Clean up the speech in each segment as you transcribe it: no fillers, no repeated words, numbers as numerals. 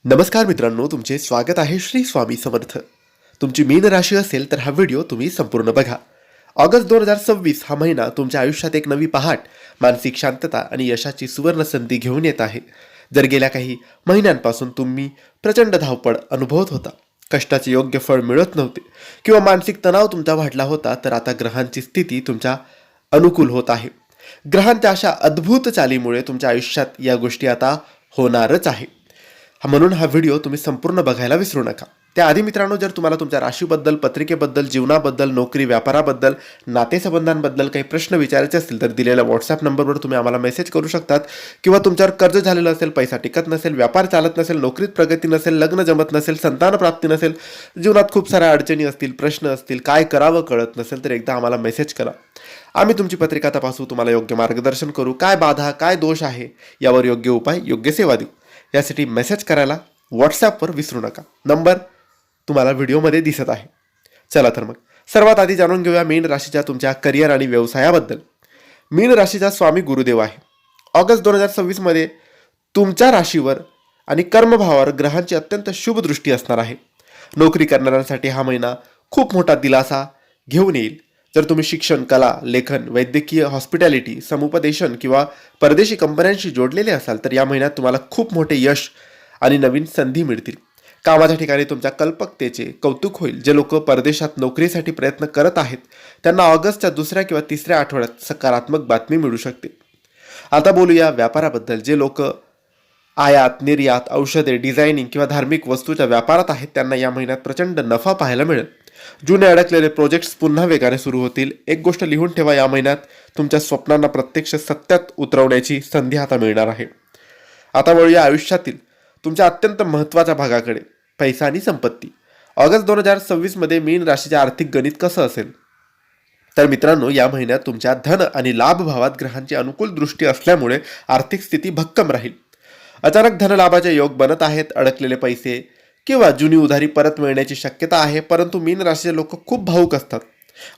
नमस्कार मित्रांनो, तुमचे स्वागत आहे श्री स्वामी समर्थ. तुमची मीन राशी असेल तर हा व्हिडिओ तुम्ही संपूर्ण बघा. ऑगस्ट 2026 हा महिना तुमच्या आयुष्यात एक नवी पहाट, मानसिक शांतता आणि यशाची सुवर्ण संधी घेऊन येत आहे. जर गेल्या काही महिन्यांपासून तुम्ही प्रचंड धावपळ अनुभवत होता, कष्टाचे योग्य फळ मिळत नव्हते किंवा मानसिक तणाव तुमचा वाढला होता, तर आता ग्रहांची स्थिती तुमच्या अनुकूल होत आहे. ग्रहांच्या अशा अद्भुत चालीमुळे तुमच्या आयुष्यात या गोष्टी आता होणारच आहे. म्हणून हा व्हिडिओ तुम्ही संपूर्ण बघायला विसरू नका. त्याआधी मित्रांनो, जर तुम्हाला तुमच्या राशीबद्दल, पत्रिकेबद्दल, जीवनाबद्दल, नोकरी व्यापाराबद्दल, नातेसंबंधांबद्दल काही प्रश्न विचारायचे असतील तर दिलेल्या व्हॉट्सअप नंबरवर तुम्ही आम्हाला मेसेज करू शकतात. किंवा तुमच्यावर कर्ज झालेलं असेल, पैसा टिकत नसेल, व्यापार चालत नसेल, नोकरीत प्रगती नसेल, लग्न जमत नसेल, संतान प्राप्ती नसेल, जीवनात खूप साऱ्या अडचणी असतील, प्रश्न असतील, काय करावं कळत नसेल, तर एकदा आम्हाला मेसेज करा. आम्ही तुमची पत्रिका तपासू, तुम्हाला योग्य मार्गदर्शन करू, काय बाधा, काय दोष आहे यावर योग्य उपाय, योग्य सेवा देऊ. यासाठी मेसेज करायला व्हॉट्सॲपवर विसरू नका. नंबर तुम्हाला व्हिडिओमध्ये दिसत आहे. चला तर मग सर्वात आधी जाणून घेऊया मीन राशीच्या तुमच्या करिअर आणि व्यवसायाबद्दल. मीन राशीचा स्वामी गुरुदेव आहे. ऑगस्ट 2026 मध्ये तुमच्या राशीवर आणि कर्मभावावर ग्रहांची अत्यंत शुभ दृष्टी असणार आहे. नोकरी करणाऱ्यांसाठी हा महिना खूप मोठा दिलासा घेऊन येईल. जर तुम्ही शिक्षण, कला, लेखन, वैद्यकीय, हॉस्पिटॅलिटी, समुपदेशन किंवा परदेशी कंपन्यांशी जोडलेले असाल तर या महिन्यात तुम्हाला खूप मोठे यश आणि नवीन संधी मिळतील. कामाच्या ठिकाणी तुमच्या कल्पकतेचे कौतुक होईल. जे लोक परदेशात नोकरीसाठी प्रयत्न करत आहेत त्यांना ऑगस्टच्या दुसऱ्या किंवा तिसऱ्या आठवड्यात सकारात्मक बातमी मिळू शकते. आता बोलूया व्यापाराबद्दल. जे लोक आयात, निर्यात, औषधे, डिझायनिंग किंवा धार्मिक वस्तूच्या व्यापारात आहेत त्यांना या महिन्यात प्रचंड नफा पाहायला मिळेल. जुने अडकलेले प्रोजेक्ट्स पुन्हा वेगाने सुरू होतील. एक गोष्ट लिहून ठेवा, या महिन्यात तुमच्या स्वप्नांना प्रत्यक्ष सत्यात उतरवण्याची संधी आता मिळणार आहे. आता वळूया आयुष्यातील तुमच्या अत्यंत महत्त्वाच्या भागाकडे, पैसा आणि संपत्ती. ऑगस्ट 2026 मध्ये मीन राशीच्या आर्थिक गणित कसं असेल तर मित्रांनो, या महिन्यात तुमच्या धन आणि लाभ भावात ग्रहांची अनुकूल दृष्टी असल्यामुळे आर्थिक स्थिती भक्कम राहील. अचानक धनलाभाचे योग बनत आहेत. अडकलेले पैसे किंवा जुनी उधारी परत मिळण्याची शक्यता आहे. परंतु मीन राशीचे लोक खूप भावुक असतात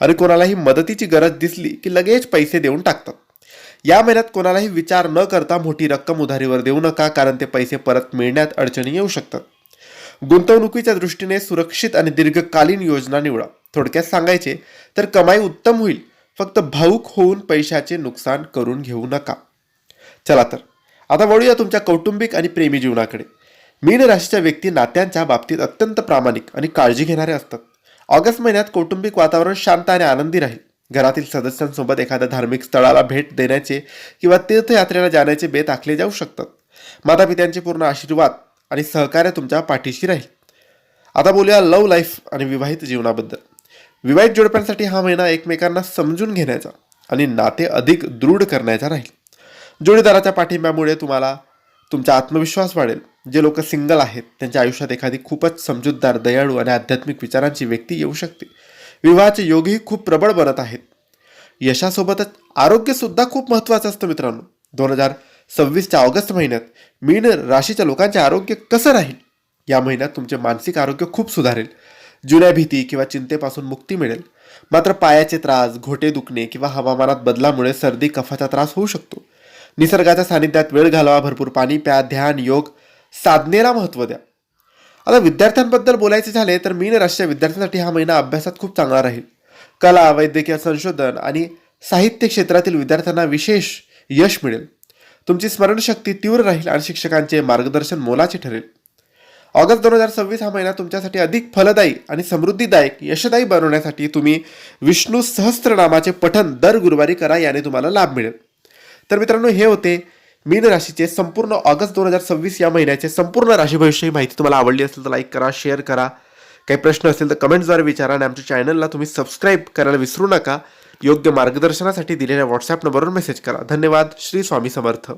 आणि कोणालाही मदतीची गरज दिसली की लगेच पैसे देऊन टाकतात. या महिन्यात कोणालाही विचार न करता मोठी रक्कम उधारीवर देऊ नका, कारण ते पैसे परत मिळण्यात अडचणी येऊ शकतात. गुंतवणुकीच्या दृष्टीने सुरक्षित आणि दीर्घकालीन योजना निवडा. थोडक्यात सांगायचे तर कमाई उत्तम होईल, फक्त भावुक होऊन पैशाचे नुकसान करून घेऊ नका. चला तर आता वळूया तुमच्या कौटुंबिक आणि प्रेमी जीवनाकडे. मीन राशीच्या व्यक्ती नात्यांच्या बाबतीत अत्यंत प्रामाणिक आणि काळजी घेणारे असतात. ऑगस्ट महिन्यात कौटुंबिक वातावरण शांत आणि आनंदी राहील. घरातील सदस्यांसोबत एखाद्या धार्मिक स्थळाला भेट देण्याचे किंवा तीर्थयात्रेला जाण्याचे बेत आखले जाऊ शकतात. मातापित्यांचे पूर्ण आशीर्वाद आणि सहकार्य तुमच्या पाठीशी राहील. आता बोलूया लव्ह लाईफ आणि विवाहित जीवनाबद्दल. विवाहित जोडप्यांसाठी हा महिना एकमेकांना समजून घेण्याचा आणि नाते अधिक दृढ करण्याचा राहील. जोडीदाराच्या पाठिंब्यामुळे तुम्हाला तुमचा आत्मविश्वास वाढेल. जे लोक सिंगल आहेत त्यांच्या आयुष्यात एखादी खूपच समजूतदार, दयाळू आणि आध्यात्मिक विचारांची व्यक्ती येऊ शकते. विवाहाचे योगही खूप प्रबळ बनत आहेत. यशासोबतच आरोग्य सुद्धा खूप महत्त्वाचं असतं मित्रांनो. 2026च्या ऑगस्ट महिन्यात मीन राशीच्या लोकांचे आरोग्य कसं राहील? या महिन्यात तुमचे मानसिक आरोग्य खूप सुधारेल. जुन्या भीती किंवा चिंतेपासून मुक्ती मिळेल. मात्र पायाचे त्रास, घोटे दुखणे किंवा हवामानात बदलामुळे सर्दी, कफाचा त्रास होऊ शकतो. निसर्गाच्या सानिध्यात वेळ घालवा, भरपूर पाणी प्या, ध्यान, योग, साधनेला महत्त्व द्या. आता विद्यार्थ्यांबद्दल बोलायचे झाले तर मीन राशीच्या विद्यार्थ्यांसाठी हा महिना अभ्यासात खूप चांगला राहील. कला, वैद्यकीय, संशोधन आणि साहित्य क्षेत्रातील विद्यार्थ्यांना विशेष यश मिळेल. तुमची स्मरणशक्ती तीव्र राहील आणि शिक्षकांचे मार्गदर्शन मोलाचे ठरेल. ऑगस्ट 2026 हा महिना तुमच्यासाठी अधिक फलदायी आणि समृद्धीदायक, यशदायी बनवण्यासाठी तुम्ही विष्णू सहस्त्रनामाचे पठण दर गुरुवारी करा. याने तुम्हाला लाभ मिळेल. तर मित्रांनो, हे होते मीन राशीचे संपूर्ण ऑगस्ट 2026 या महिन्याचे संपूर्ण राशी भविष्य. ही माहिती तुम्हाला आवडली असेल तर लाईक करा, शेअर करा. काही प्रश्न असेल तर कमेंट्सद्वारे विचारा आणि आमच्या चॅनलला तुम्ही सबस्क्राईब करायला विसरू नका. योग्य मार्गदर्शनासाठी दिलेल्या व्हॉट्सॲप नंबरवर मेसेज करा. धन्यवाद. श्री स्वामी समर्थ.